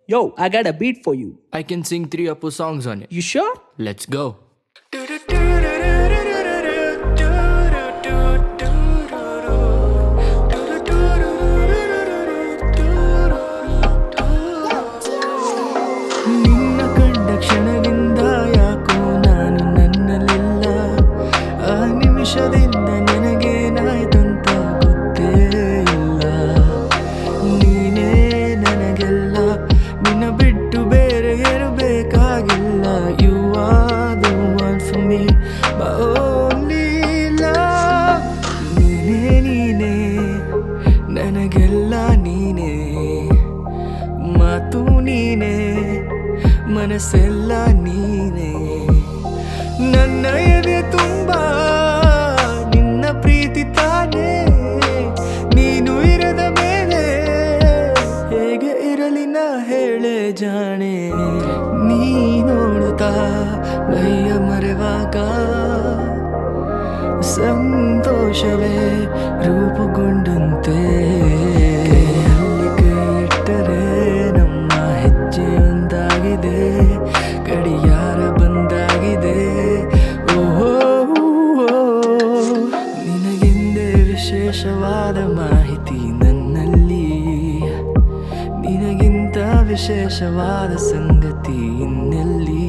Yo, I got a beat for you. I can sing 3 Appu songs on it. You sure? Let's go. ನಿನ್ನ ಕಂಡ ಕ್ಷಣದಿಂದ ಯಾಕೋ ನಾನು ನನ್ನಲ್ಲಿಲ್ಲ. ಆ ನಿಮಿಷದಿಂದ ನನಗೇನಾಯ್ತಂತ ಗೊತ್ತೇ ಇಲ್ಲ. ನೀನೇ ನನಗೆಲ್ಲ, ನಿನ್ನ ಬಿಟ್ಟು ಬೇರೆ ಏನು ಬೇಕಾಗಿಲ್ಲ. You are the one for me, my only love. ನೀನೇ ನನಗೆಲ್ಲ, ನೀನೇ ಮಾತು, ನೀನೇ ಮನಸ್ಸೆಲ್ಲ, ನೀನೇ ನನ್ನ ಎದೆ ತುಂಬ ನಿನ್ನ ಪ್ರೀತಿ ತಾನೇ. ನೀನು ಇರದ ಮೇಲೆ ಹೇಗೆ ಇರಲಿ ನಾ ಹೇಳೆ ಜಾಣೆ. ನೀ ನೋಡುತ್ತಾ ಮೈಯ ಮರೆವಾಗ ಸಂತೋಷವೇ ರೂಪುಗೊಂಡಂತೆ. ಕೈಯಲ್ಲಿ ಕೈ ಇಟ್ಟರೆ ನಮ್ಮ ಹೆಜ್ಜೆ ಒಂದಾಗಿದೆ, ಗಡಿಯಾರ ಬಂದಾಗಿದೆ. ಓಹೋ, ನಿನಗೆಂದೇ ವಿಶೇಷವಾದ ಮಾಹಿತಿ ನನ್ನಲ್ಲಿ, ನಿನಗಿಂತ ವಿಶೇಷವಾದ ಸಂಗತಿ ಇನ್ನೆಲ್ಲಿ.